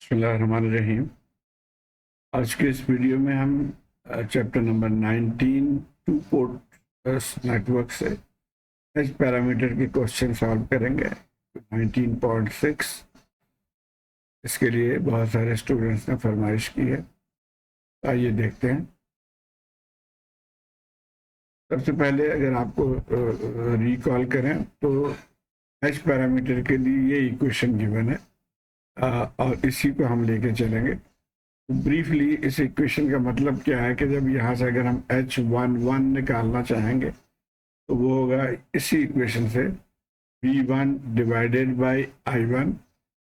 बिस्मिल्लाहिर्रहमानिर्रहीम। आज के इस वीडियो में हम chapter number 19 two port network से एच पैरामीटर के क्वेश्चन सॉल्व करेंगे। 19.6 इसके लिए बहुत सारे स्टूडेंट्स ने फरमाइश की है। आइए देखते हैं। सबसे पहले अगर आपको रिकॉल करें तो एच पैरामीटर के लिए ये इक्वेशन गिवन है और इसी को हम लेके चलेंगे। ब्रीफली इस इक्वेशन का मतलब क्या है कि जब यहाँ से अगर हम H11 निकालना चाहेंगे तो वो होगा इसी इक्वेशन से V1 डिवाइडेड बाय I1,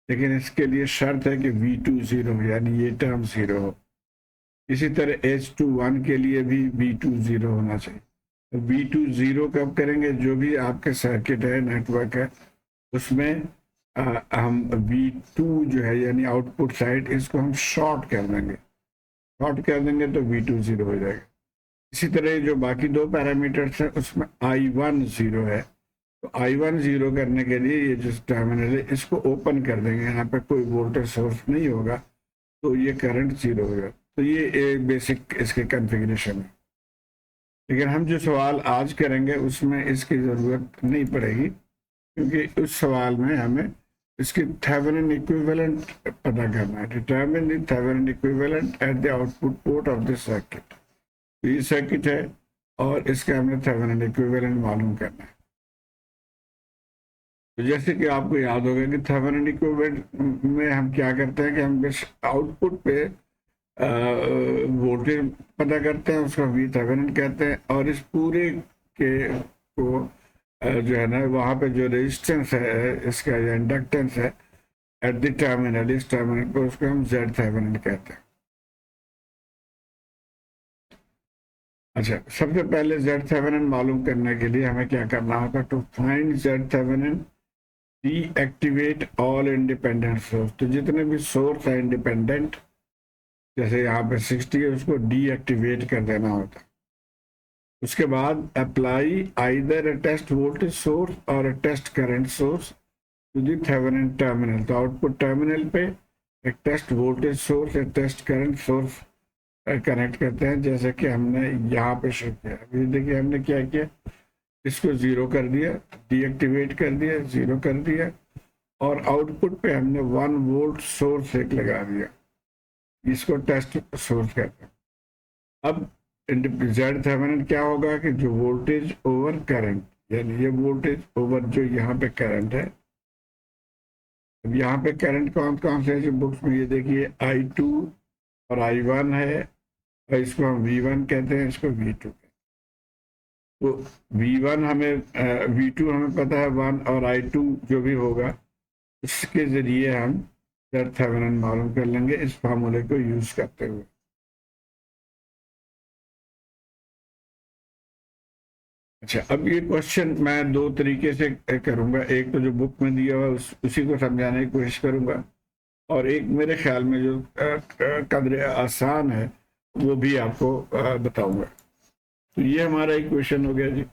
लेकिन इसके लिए शर्त है कि V2 0 यानी ये टर्म 0 हो। इसी तरह H21 के लिए भी V2 0 होना चाहिए। तो V2 0 कब करेंगे? जो भी आपके सर्किट है, नेटवर्क है, उसमें हम V2 जो है यानी आउटपुट साइड, इसको हम शॉर्ट कर देंगे। शॉर्ट कर देंगे तो V2 0 हो जाएगा। इसी तरह जो बाकी दो पैरामीटर्स हैं उसमें I1 0 है, तो I1 0 करने के लिए ये जो टर्मिनल है इसको ओपन कर देंगे। यहाँ पे कोई वोल्टेज सोर्स नहीं होगा तो ये करंट 0 होगा। तो ये बेसिक इसके कॉन्फ़िगरेशन है। लेकिन हम जो सवाल आज करेंगे उसमें इसकी ज़रूरत नहीं पड़ेगी, क्योंकि उस सवाल में हमें इसकी थेवेनिन इक्विवेलेंट पता करना है। Determine the Thevenin equivalent at the output port of the circuit. तो ये सर्किट है और इसका हमें थेवेनिन इक्विवेलेंट मालूम करना है। तो जैसे कि आपको याद होगा कि थेवेनिन इक्विवेलेंट में हम क्या करते हैं कि हम बस आउटपुट पे वोल्टेज पता करते हैं, उसको वी थेवेनिन कहते हैं, और इस पूरे के को जो है ना वहाँ पे जो रेजिस्टेंस है इसका या इंडक्टेंस है एट द टर्मिनल, इस टर्मिनल पर, उसको हम जेड थेवेनिन कहते हैं। अच्छा, सबसे पहले जेड थेवेनिन मालूम करने के लिए हमें क्या करना होगा? To find Z Thevenin deactivate all independent source. तो जितने भी सोर्स है इंडिपेंडेंट, जैसे यहाँ पे 60 है, उसको डीएक्टिवेट कर देना होता है। उसके बाद apply either a test voltage source और a test current source to the Thevenin terminal. तो आउटपुट टर्मिनल पे एक टेस्ट वोल्टेज सोर्स, एक टेस्ट करंट सोर्स कनेक्ट करते हैं, जैसे कि हमने यहाँ पे शो किया। अभी देखिए हमने क्या किया, इसको 0 कर दिया, डीएक्टिवेट कर दिया, 0 कर दिया, और आउटपुट पे हमने 1 वोल्ट सोर्स एक लगा दिया। इसको टेस्ट सोर्स कहते हैं। अब जेड थेवेनिन क्या होगा कि जो वोल्टेज ओवर करंट, यानी ये वोल्टेज ओवर जो यहाँ पे करंट है। अब यहाँ पे करंट कौन कौन से जो बुक्स में, ये देखिए I2 और I1 है, और इसको हम V1 कहते हैं, इसको V2 कहते हैं। तो V1 हमें V2 हमें पता है 1, और I2 जो भी होगा इसके जरिए हम जेड थेवेनिन मालूम कर लेंगे इस फार्मूले को यूज करते हुए। अच्छा, अब ये क्वेश्चन मैं दो तरीके से करूंगा। एक तो जो बुक में दिया हुआ उसी को समझाने की कोशिश करूंगा, और एक मेरे ख्याल में जो कदर आसान है वो भी आपको बताऊंगा। तो ये हमारा इक्वेशन हो गया जी।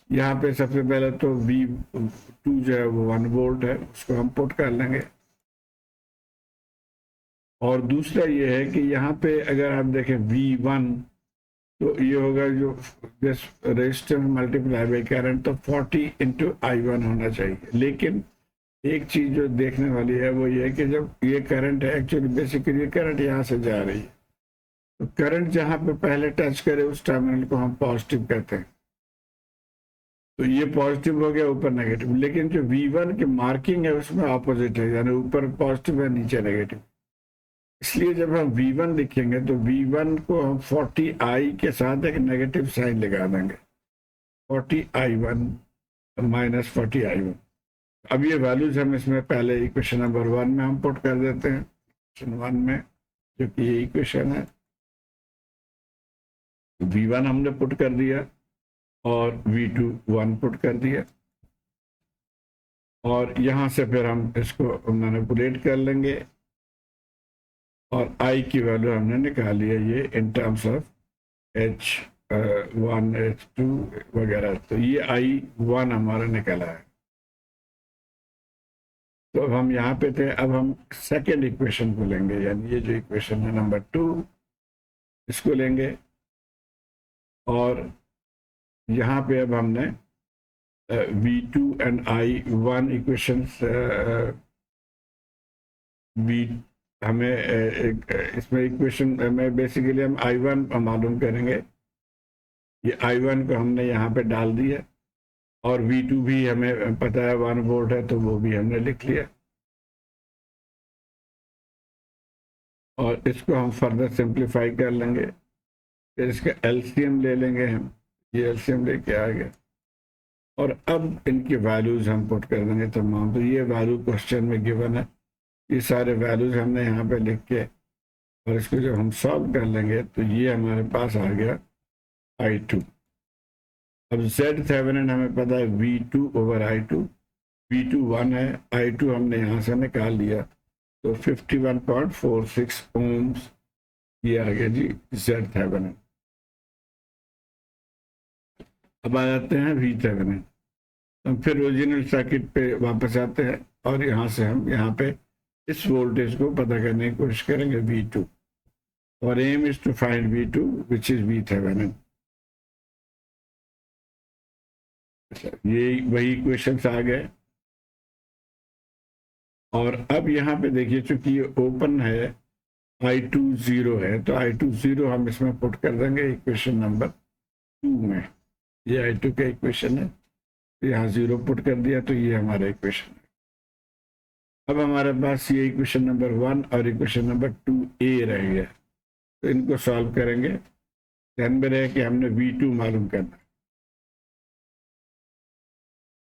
यहाँ पे सबसे पहले तो V2 जो है वो 1 वोल्ट है, उसको हम पुट कर लेंगे। और दूसरा ये है कि यहाँ पे अगर आप देखें V1, तो ये होगा जो रेजिस्टेंस मल्टीप्लाई बाई करंट, तो 40 इंटू I1 होना चाहिए। लेकिन एक चीज जो देखने वाली है वो ये है कि जब ये करंट है, एक्चुअली बेसिकली करंट यहाँ से जा रही है, तो करंट जहाँ पे पहले टच करे उस टर्मिनल को हम पॉजिटिव कहते हैं। तो ये पॉजिटिव हो गया, ऊपर नेगेटिव। लेकिन जो V1 की मार्किंग है उसमें ऑपोजिट है, यानी ऊपर पॉजिटिव है, नीचे नेगेटिव। इसलिए जब हम V1 लिखेंगे तो V1 को हम 40I के साथ एक नेगेटिव साइन लगा देंगे, 40I1 माइनस 40I1। अब ये वैल्यूज हम इसमें पहले इक्वेशन नंबर 1 में हम पुट कर देते हैं। इक्वेशन 1 में जो कि ये इक्वेशन है, V1 हमने पुट कर दिया और V2 1 पुट कर दिया, और यहाँ से फिर हम इसको मैनिपुलेट कर लेंगे और I की वैल्यू हमने निकाली है ये in terms of H1 H2 वगैरह। तो ये I1 हमारा निकला है। तो अब हम यहाँ पे थे, अब हम सेकेंड इक्वेशन को लेंगे, यानी ये जो इक्वेशन है नंबर 2, इसको लेंगे और यहाँ पे अब हमने V2 and I1 equation we हमें इसमें इक्वेशन में बेसिकली हम I1 मालूम करेंगे। ये I1 को हमने यहाँ पे डाल दिया और V2 भी हमें पता है 1 वोल्ट है, तो वो भी हमने लिख लिया। और इसको हम फर्दर सिंप्लीफाई कर लेंगे, फिर इसका एलसीएम ले लेंगे हम, ये एलसीएम लेके आ गए और अब इनकी वैल्यूज हम पुट कर देंगे तमाम। तो ये वैल्यू क्वेश्चन में गिवन है, ये सारे वैल्यूज हमने यहाँ पे लिख के और इसको जब हम सॉल्व कर लेंगे तो ये हमारे पास आ गया I2। अब Z थेवेनिन हमें पता है V2 ओवर I2, V2 1 है, I2 हमने यहाँ से निकाल लिया, तो 51.46 ओम्स ये आ गया जी Z थेवेनिन। अब आ जाते हैं V थेवेनिन, हम फिर ओरिजिनल सर्किट पे वापस आते हैं और यहाँ से हम यहाँ पे इस वोल्टेज को पता करने की कोशिश करेंगे V2, और aim is to find V2 which is V Thevenin. ये वही इक्वेशंस आ गए और अब यहाँ पे देखिए चूंकि ये ओपन है, I2 0 है, तो I2 0 हम इसमें पुट कर देंगे इक्वेशन नंबर 2 में। ये I2 का इक्वेशन है, तो यहाँ 0 पुट कर दिया, तो ये हमारा इक्वेशन है। अब हमारे पास ये इक्वेशन नंबर 1 और इक्वेशन नंबर 2a रह गया, तो इनको सॉल्व करेंगे। ध्यान में रहे कि हमने V2 मालूम करना,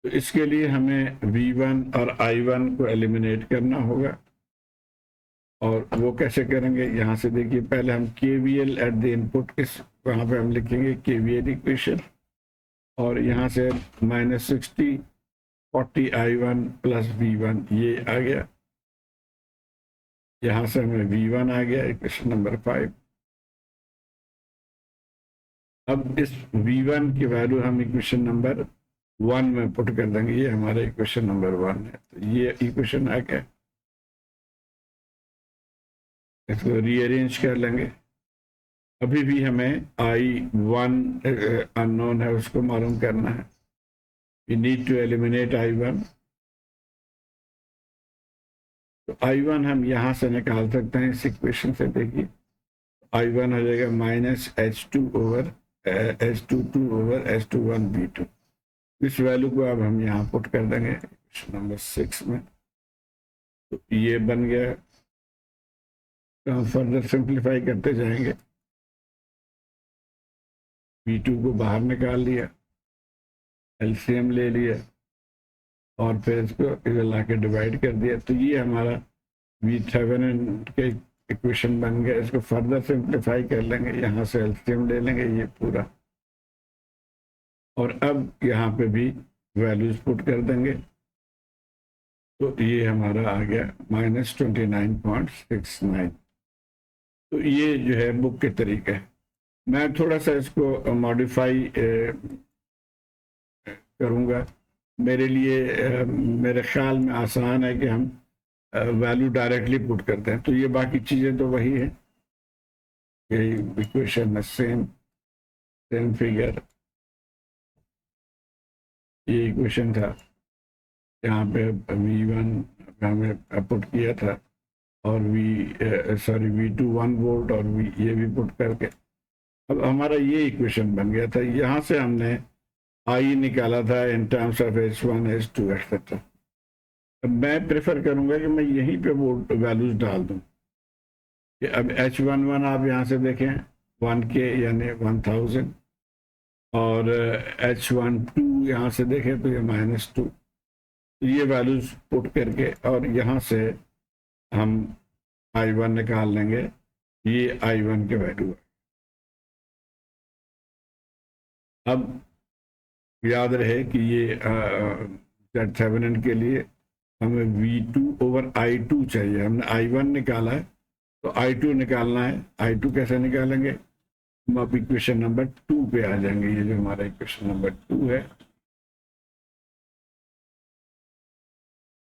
तो इसके लिए हमें V1 और I1 को एलिमिनेट करना होगा। और वो कैसे करेंगे, यहाँ से देखिए पहले हम KVL एट द इनपुट, इस वहाँ पे हम लिखेंगे KVL इक्वेशन, और यहाँ से -60 40 I1 प्लस V1 ये आ गया, यहाँ से हमें V1 आ गया इक्वेशन नंबर 5। अब इस V1 की वैल्यू हम इक्वेशन नंबर 1 में पुट कर देंगे, ये हमारा इक्वेशन नंबर 1 है, तो ये इक्वेशन आ गया। इसको रीअरेंज कर लेंगे। अभी भी हमें I1 अननोन है, उसको मालूम करना है। We need to eliminate I1, तो I1 हम यहाँ से निकाल सकते हैं इस इक्वेशन से। देखिए I1 हो जाएगा -H2 over H22 over H21 V2। इस वैल्यू को अब हम यहाँ पुट कर देंगे क्वेश्चन नंबर 6 में, तो ये बन गया। तो हम फर्दर सिंप्लीफाई करते जाएंगे, V2 को बाहर निकाल लिया, एलसीएम ले लिया और फिर इसको इधर ला के डिवाइड कर दिया, तो ये हमारा V थेवेनिन के इक्वेशन बन गया। इसको फर्दर सिंप्लीफाई कर लेंगे, यहाँ से एलसीएम ले लेंगे ये पूरा, और अब यहाँ पे भी वैल्यूज पुट कर देंगे, तो ये हमारा आ गया -29.69। तो ये जो है बुक के तरीका है। मैं थोड़ा सा इसको मॉडिफाई करूँगा, मेरे लिए मेरे ख्याल में आसान है कि हम वैल्यू डायरेक्टली पुट करते हैं, तो ये बाकी चीज़ें तो वही है, इक्वेशन में सेम फिगर। ये इक्वेशन था, यहाँ पे V1 हमें पुट किया था और V2 1 वोल्ट और ये भी पुट करके अब हमारा ये इक्वेशन बन गया था। यहाँ से हमने I निकाला था in terms of H1 H2 etcetera. अब मैं प्रेफर करूँगा कि मैं यहीं पे वोल्ट वैल्यूज डाल दूँ। अब H11 आप यहाँ से देखें 1K यानी 1000, और H12 यहाँ से देखें तो ये -2, ये वैल्यूज पुट करके और यहाँ से हम I1 निकाल लेंगे, ये I1 के वैल्यू है। अब याद रहे कि ये थेवेनिन के लिए हमें V2 ओवर I2 चाहिए। हमने I1 निकाला है तो I2 निकालना है। I2 कैसे निकालेंगे, हम अब इक्वेशन नंबर 2 पे आ जाएंगे। ये जो हमारा इक्वेशन नंबर 2 है,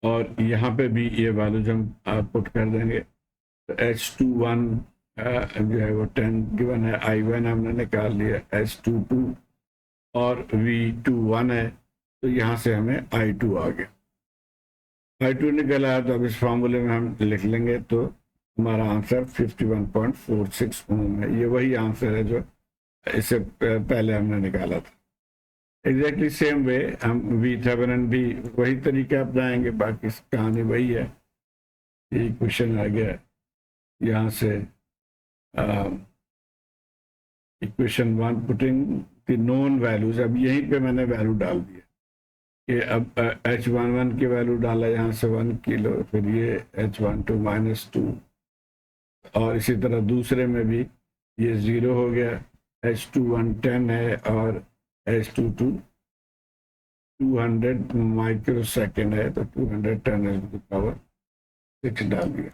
और यहाँ पे भी ये वैल्यूज हम पुट कर देंगे। तो H21 जो है वो 10 गिवन है, I1 हमने निकाल लिया, H22 और V21 है, तो यहाँ से हमें I2 आ गया। I2 निकला है तो अब इस फॉर्मूले में हम लिख लेंगे, तो हमारा आंसर 51.46 ओम है। ये वही आंसर है जो इससे पहले हमने निकाला था। एग्जैक्टली सेम वे हम V भी वही तरीका अपनाएंगे, बाकी कहानी वही है। ये क्वेश्चन आ गया यहाँ से, equation 1 putting the known values. अब यहीं पे मैंने वैल्यू डाल दिया कि अब H11 की वैल्यू डाला यहाँ से 1 किलो, फिर ये H12 -2, और इसी तरह दूसरे में भी ये 0 हो गया, H21 10 है और H22 200 माइक्रोसेकेंड है, तो 210⁻⁶ डाल दिया।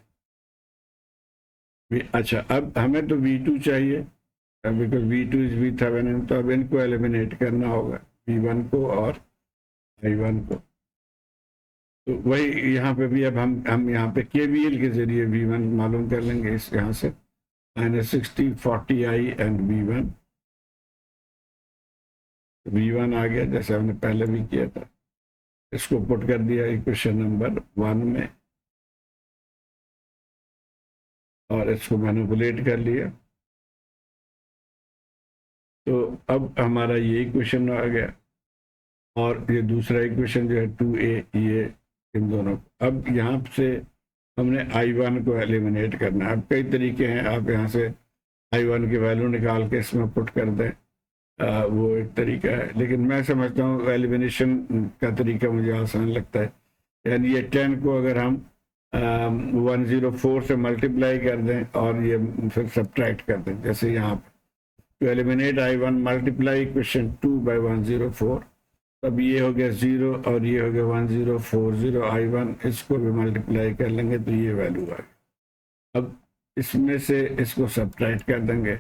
अच्छा, अब हमें तो V2 चाहिए, बिकॉज V2 इज V11, तो अब इनको एलिमिनेट करना होगा, V1 को और I1 को। तो वही यहाँ पे भी अब हम यहाँ पे KVL के जरिए V1 मालूम कर लेंगे। इस यहाँ से -60 40i एंड V1 आ गया, जैसे हमने पहले भी किया था। इसको पुट कर दिया इक्वेशन नंबर 1 में और इसको मैनिपुलेट कर लिया, तो अब हमारा ये इक्वेशन आ गया। और ये दूसरा इक्वेशन जो है 2a, ये इन दोनों को अब यहाँ से हमने I1 को एलिमिनेट करना है। अब कई तरीके हैं, आप यहाँ से I1 की वैल्यू निकाल के इसमें पुट कर दें, वो एक तरीका है, लेकिन मैं समझता हूँ एलिमिनेशन का तरीका मुझे आसान लगता है। यानी ये 10 को अगर हम 104 से मल्टीप्लाई कर दें और ये फिर सब्ट्रैक्ट कर दें, जैसे यहाँ पे to eliminate I1 multiply equation 2 by 104, तब ये हो गया 0 और ये हो गया 1040 I1, इसको भी मल्टीप्लाई कर लेंगे तो ये वैल्यू आ गई। अब इसमें से इसको सब्ट्रैक्ट कर देंगे,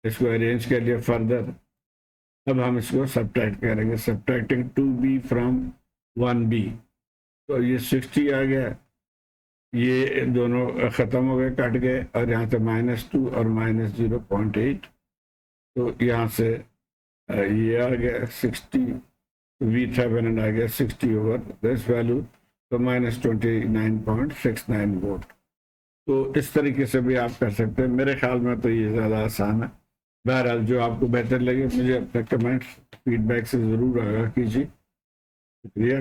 इसको अरेंज कर लिया फर्दर। अब हम इसको सब्ट्रैक्ट करेंगे, सब्ट्रैक्टिंग 2b फ्रॉम 1b, तो ये 60 आ गया, ये दोनों ख़त्म हो गए, कट गए, और यहाँ से -2 और -0.8, तो यहाँ से ये आ गया 60, V7 आ गया 60 ओवर दिस वैल्यू, तो -29.69 वोल्ट। तो इस तरीके से भी आप कर सकते हैं। मेरे ख्याल में तो ये ज़्यादा आसान है। बहरहाल जो आपको बेहतर लगे मुझे अपने कमेंट्स फीडबैक से ज़रूर आगाह कीजिए। शुक्रिया।